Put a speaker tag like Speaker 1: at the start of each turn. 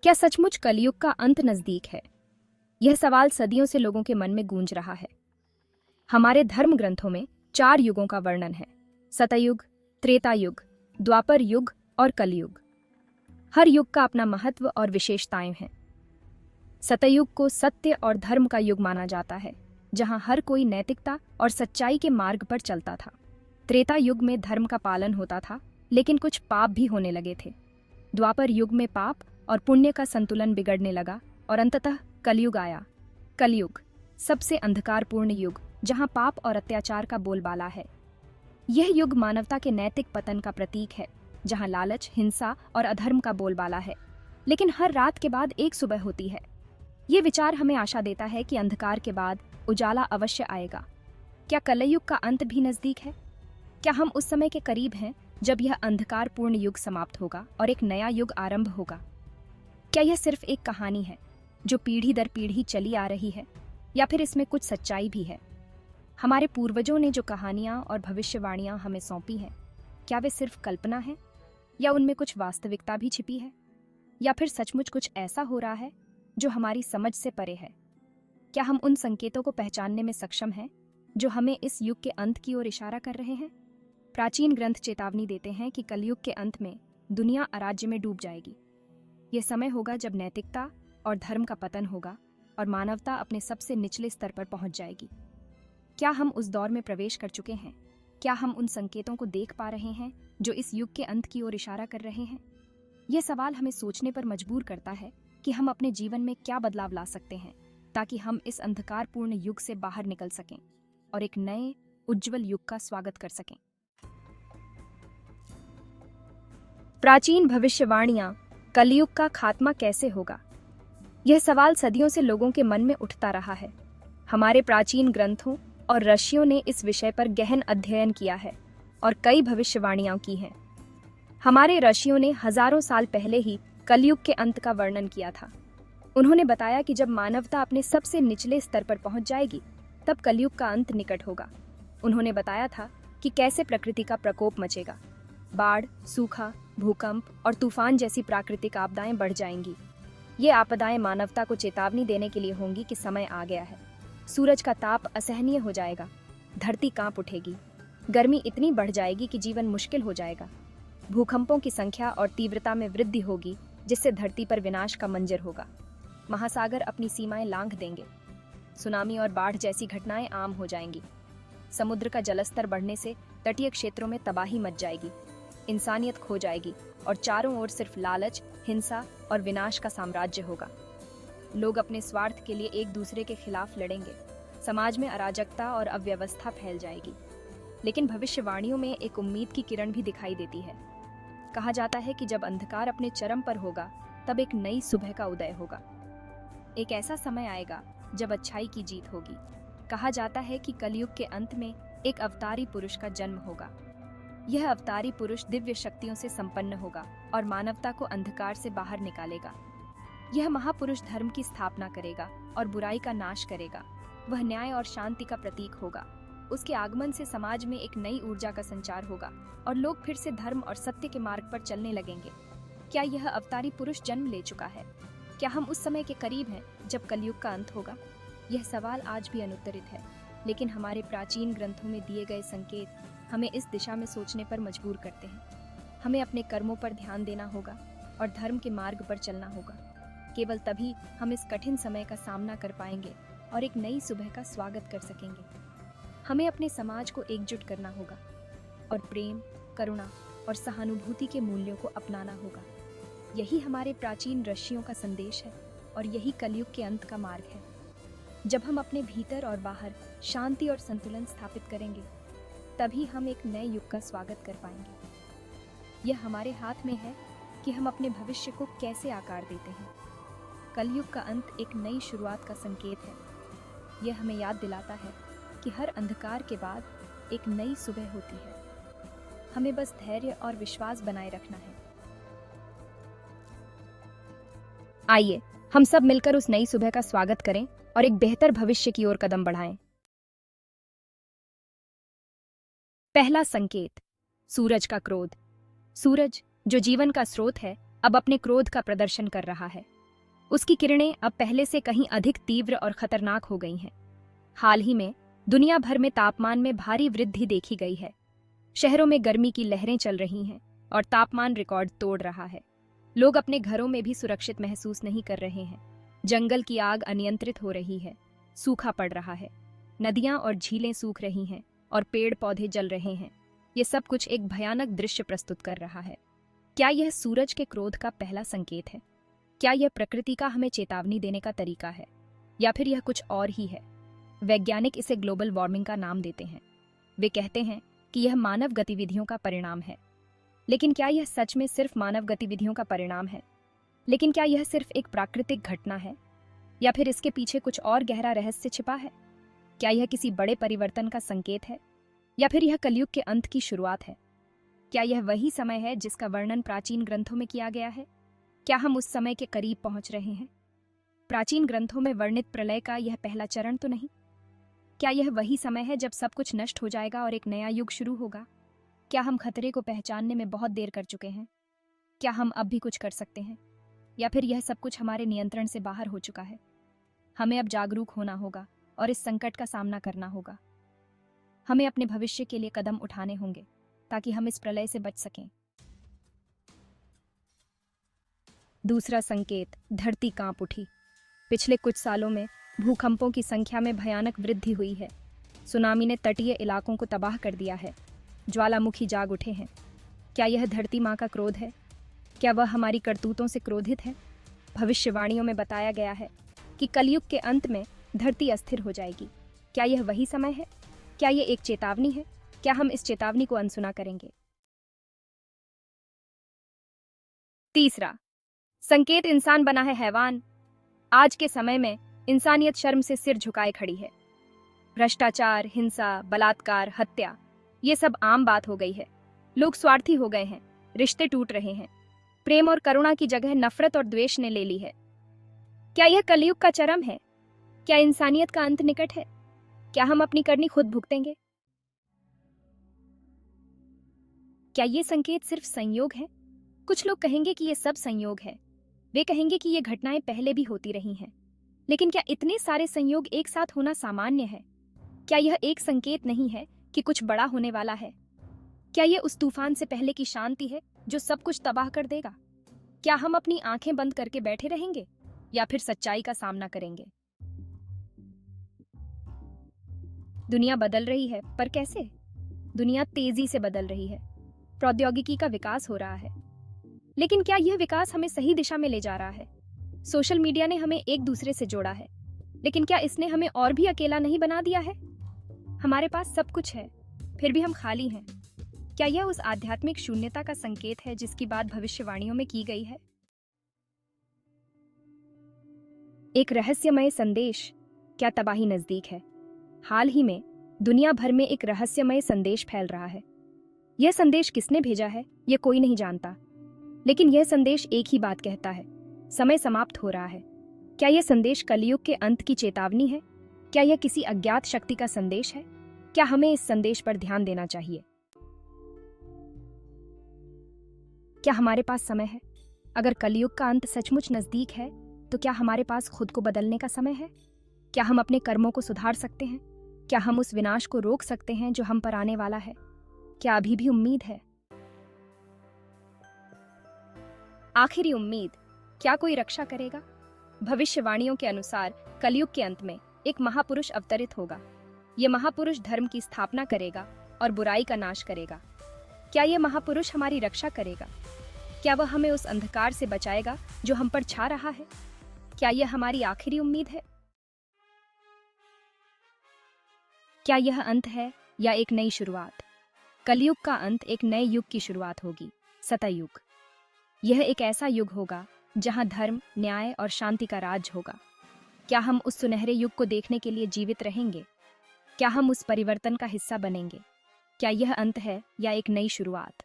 Speaker 1: क्या सचमुच कलयुग का अंत नजदीक है? यह सवाल सदियों से लोगों के मन में गूंज रहा है। हमारे धर्म ग्रंथों में 4 युगों का वर्णन है: सतयुग, त्रेता युग, द्वापर युग और कलयुग। हर युग का अपना महत्व और विशेषताएं हैं। सतयुग को सत्य और धर्म का युग माना जाता है, जहां हर कोई नैतिकता और सच्चाई के मार्ग पर चलता था। त्रेता युग में धर्म का पालन होता था, लेकिन कुछ पाप भी होने लगे थे। द्वापर युग में पाप और पुण्य का संतुलन बिगड़ने लगा और अंततः कलयुग आया। कलयुग सबसे अंधकारपूर्ण युग, जहां पाप और अत्याचार का बोलबाला है। यह युग मानवता के नैतिक पतन का प्रतीक है, जहां लालच, हिंसा और अधर्म का बोलबाला है। लेकिन हर रात के बाद एक सुबह होती है। ये विचार हमें आशा देता है कि अंधकार के बाद उजाला अवश्य आएगा। क्या कलयुग का अंत भी नजदीक है? क्या हम उस समय के करीब हैं जब यह अंधकारपूर्ण युग समाप्त होगा और एक नया युग आरंभ होगा? क्या यह सिर्फ एक कहानी है जो पीढ़ी दर पीढ़ी चली आ रही है, या फिर इसमें कुछ सच्चाई भी है? हमारे पूर्वजों ने जो कहानियां और भविष्यवाणियां हमें सौंपी हैं, क्या वे सिर्फ कल्पना है, या उनमें कुछ वास्तविकता भी छिपी है? या फिर सचमुच कुछ ऐसा हो रहा है जो हमारी समझ से परे है? क्या हम उन संकेतों को पहचानने में सक्षम हैं जो हमें इस युग के अंत की ओर इशारा कर रहे हैं? प्राचीन ग्रंथ चेतावनी देते हैं कि कलयुग के अंत में दुनिया अराज्य में डूब जाएगी। यह समय होगा जब नैतिकता और धर्म का पतन होगा और मानवता अपने सबसे निचले स्तर पर पहुंच जाएगी। क्या हम उस दौर में प्रवेश कर चुके हैं? क्या हम उन संकेतों को देख पा रहे हैं जो इस युग के अंत की ओर इशारा कर रहे हैं? यह सवाल हमें सोचने पर मजबूर करता है कि हम अपने जीवन में क्या बदलाव ला सकते हैं ताकि हम इस अंधकारपूर्ण युग से बाहर निकल सकें और एक नए उज्जवल युग का स्वागत कर सकें। प्राचीन भविष्यवाणियां, कलयुग का खात्मा कैसे होगा? यह सवाल सदियों से लोगों के मन में उठता रहा है। हमारे प्राचीन ग्रंथों और ऋषियों ने इस विषय पर गहन अध्ययन किया है और कई भविष्यवाणियां की हैं। हमारे ऋषियों ने हजारों साल पहले ही कलयुग के अंत का वर्णन किया था। उन्होंने बताया कि जब मानवता अपने सबसे निचले स्तर पर पहुंच जाएगी, तब कलयुग का अंत निकट होगा। उन्होंने बताया था कि कैसे प्रकृति का प्रकोप मचेगा। बाढ़, सूखा, भूकंप और तूफान जैसी प्राकृतिक आपदाएं बढ़ जाएंगी। ये आपदाएं मानवता को चेतावनी देने के लिए होंगी कि समय आ गया है। सूरज का ताप असहनीय हो जाएगा, धरती कांप उठेगी, गर्मी इतनी बढ़ जाएगी कि जीवन मुश्किल हो जाएगा। भूकंपों की संख्या और तीव्रता में वृद्धि होगी, जिससे धरती पर विनाश का मंजर होगा। महासागर अपनी सीमाएं लांघ देंगे। सुनामी और बाढ़ जैसी घटनाएं आम हो जाएंगी। समुद्र का जलस्तर बढ़ने से तटीय क्षेत्रों में तबाही मच जाएगी। इंसानियत खो जाएगी और चारों ओर सिर्फ लालच, हिंसा और विनाश का साम्राज्य होगा। लोग अपने स्वार्थ के लिए एक दूसरे के खिलाफ लड़ेंगे। समाज में अराजकता और अव्यवस्था फैल जाएगी। लेकिन भविष्यवाणियों में एक उम्मीद की किरण भी दिखाई देती है। कहा जाता है कि जब अंधकार अपने चरम पर होगा, तब एक नई सुबह का उदय होगा। एक ऐसा समय आएगा जब अच्छाई की जीत होगी। कहा जाता है कि कलयुग के अंत में एक अवतारी पुरुष का जन्म होगा। यह अवतारी पुरुष दिव्य शक्तियों से संपन्न होगा और मानवता को अंधकार से बाहर निकालेगा। यह महापुरुष धर्म की स्थापना करेगा और बुराई का नाश करेगा। वह न्याय और शांति का प्रतीक होगा। उसके आगमन से समाज में एक नई ऊर्जा का संचार होगा और लोग फिर से धर्म और सत्य के मार्ग पर चलने लगेंगे। क्या यह अवतारी पुरुष जन्म ले चुका है? क्या हम उस समय के करीब हैं जब कलयुग का अंत होगा? यह सवाल आज भी अनुत्तरित है, लेकिन हमारे प्राचीन ग्रंथों में दिए गए संकेत हमें इस दिशा में सोचने पर मजबूर करते हैं। हमें अपने कर्मों पर ध्यान देना होगा और धर्म के मार्ग पर चलना होगा। केवल तभी हम इस कठिन समय का सामना कर पाएंगे और एक नई सुबह का स्वागत कर सकेंगे। हमें अपने समाज को एकजुट करना होगा और प्रेम, करुणा और सहानुभूति के मूल्यों को अपनाना होगा। यही हमारे प्राचीन ऋषियों का संदेश है और यही कलयुग के अंत का मार्ग है। जब हम अपने भीतर और बाहर शांति और संतुलन स्थापित करेंगे, तभी हम एक नए युग का स्वागत कर पाएंगे। यह हमारे हाथ में है कि हम अपने भविष्य को कैसे आकार देते हैं। कलयुग का अंत एक नई शुरुआत का संकेत है। यह हमें याद दिलाता है कि हर अंधकार के बाद एक नई सुबह होती है। हमें बस धैर्य और विश्वास बनाए रखना है। आइए हम सब मिलकर उस नई सुबह का स्वागत करें और एक बेहतर भविष्य की ओर कदम बढ़ाएं। पहला संकेत, सूरज का क्रोध। सूरज, जो जीवन का स्रोत है, अब अपने क्रोध का प्रदर्शन कर रहा है। उसकी किरणें अब पहले से कहीं अधिक तीव्र और खतरनाक हो गई हैं। हाल ही में दुनिया भर में तापमान में भारी वृद्धि देखी गई है। शहरों में गर्मी की लहरें चल रही हैं और तापमान रिकॉर्ड तोड़ रहा है। लोग अपने घरों में भी सुरक्षित महसूस नहीं कर रहे हैं। जंगल की आग अनियंत्रित हो रही है, सूखा पड़ रहा है, नदियां और झीलें सूख रही हैं और पेड़ पौधे जल रहे हैं। ये सब कुछ एक भयानक दृश्य प्रस्तुत कर रहा है। क्या यह सूरज के क्रोध का पहला संकेत है? क्या यह प्रकृति का हमें चेतावनी देने का तरीका है, या फिर यह कुछ और ही है? वैज्ञानिक इसे ग्लोबल वार्मिंग का नाम देते हैं। वे कहते हैं कि यह मानव गतिविधियों का परिणाम है। लेकिन क्या यह सच में सिर्फ मानव गतिविधियों का परिणाम है? लेकिन क्या यह सिर्फ एक प्राकृतिक घटना है, या फिर इसके पीछे कुछ और गहरा रहस्य छिपा है? क्या यह किसी बड़े परिवर्तन का संकेत है, या फिर यह कलयुग के अंत की शुरुआत है? क्या यह वही समय है जिसका वर्णन प्राचीन ग्रंथों में किया गया है? क्या हम उस समय के करीब पहुंच रहे हैं? प्राचीन ग्रंथों में वर्णित प्रलय का यह पहला चरण तो नहीं? क्या यह वही समय है जब सब कुछ नष्ट हो जाएगा और एक नया युग शुरू होगा? क्या हम खतरे को पहचानने में बहुत देर कर चुके हैं? क्या हम अब भी कुछ कर सकते हैं, या फिर यह सब कुछ हमारे नियंत्रण से बाहर हो चुका है? हमें अब जागरूक होना होगा और इस संकट का सामना करना होगा। हमें अपने भविष्य के लिए कदम उठाने होंगे ताकि हम इस प्रलय से बच सकें। दूसरा संकेत, धरती कांप उठी। पिछले कुछ सालों में भूकंपों की संख्या में भयानक वृद्धि हुई है। सुनामी ने तटीय इलाकों को तबाह कर दिया है। ज्वालामुखी जाग उठे हैं। क्या यह धरती माँ का क्रोध है? क्या वह हमारी करतूतों से क्रोधित है? भविष्यवाणियों में बताया गया है कि कलयुग के अंत में धरती अस्थिर हो जाएगी। क्या यह वही समय है? क्या यह एक चेतावनी है? क्या हम इस चेतावनी को अनसुना करेंगे? तीसरा संकेत, इंसान बना है हैवान। आज के समय में इंसानियत शर्म से सिर झुकाए खड़ी है। भ्रष्टाचार, हिंसा, बलात्कार, हत्या, ये सब आम बात हो गई है। लोग स्वार्थी हो गए हैं, रिश्ते टूट रहे हैं। प्रेम और करुणा की जगह नफरत और द्वेष ने ले ली है। क्या यह कलयुग का चरम है? क्या इंसानियत का अंत निकट है? क्या हम अपनी करनी खुद भुगतेंगे? क्या ये संकेत सिर्फ संयोग है? कुछ लोग कहेंगे कि ये सब संयोग है। वे कहेंगे कि ये घटनाएं पहले भी होती रही हैं। लेकिन क्या इतने सारे संयोग एक साथ होना सामान्य है? क्या यह एक संकेत नहीं है कि कुछ बड़ा होने वाला है? क्या यह उस तूफान से पहले की शांति है जो सब कुछ तबाह कर देगा? क्या हम अपनी आंखें बंद करके बैठे रहेंगे या फिर सच्चाई का सामना करेंगे? दुनिया बदल रही है, पर कैसे? दुनिया तेजी से बदल रही है। प्रौद्योगिकी का विकास हो रहा है, लेकिन क्या यह विकास हमें सही दिशा में ले जा रहा है? सोशल मीडिया ने हमें एक दूसरे से जोड़ा है, लेकिन क्या इसने हमें और भी अकेला नहीं बना दिया है? हमारे पास सब कुछ है, फिर भी हम खाली हैं। क्या यह उस आध्यात्मिक शून्यता का संकेत है जिसकी बात भविष्यवाणियों में की गई है? एक रहस्यमय संदेश, क्या तबाही नजदीक है? हाल ही में दुनिया भर में एक रहस्यमय संदेश फैल रहा है। यह संदेश किसने भेजा है, यह कोई नहीं जानता, लेकिन यह संदेश एक ही बात कहता है, समय समाप्त हो रहा है। क्या यह संदेश कलयुग के अंत की चेतावनी है? क्या यह किसी अज्ञात शक्ति का संदेश है? क्या हमें इस संदेश पर ध्यान देना चाहिए? क्या हमारे पास समय है? अगर कलयुग का अंत सचमुच नजदीक है, तो क्या हमारे पास खुद को बदलने का समय है? क्या हम अपने कर्मों को सुधार सकते हैं? क्या हम उस विनाश को रोक सकते हैं जो हम पर आने वाला है? क्या अभी भी उम्मीद है? आखिरी उम्मीद, क्या कोई रक्षा करेगा? भविष्यवाणियों के अनुसार कलयुग के अंत में एक महापुरुष अवतरित होगा। यह महापुरुष धर्म की स्थापना करेगा और बुराई का नाश करेगा। क्या यह महापुरुष हमारी रक्षा करेगा? क्या वह हमें उस अंधकार से बचाएगा जो हम पर छा रहा है? क्या यह हमारी आखिरी उम्मीद है? क्या यह अंत है या एक नई शुरुआत? कलयुग का अंत एक नए युग की शुरुआत होगी, सतयुग। यह एक ऐसा युग होगा जहां धर्म, न्याय और शांति का राज होगा। क्या हम उस सुनहरे युग को देखने के लिए जीवित रहेंगे? क्या हम उस परिवर्तन का हिस्सा बनेंगे? क्या यह अंत है या एक नई शुरुआत?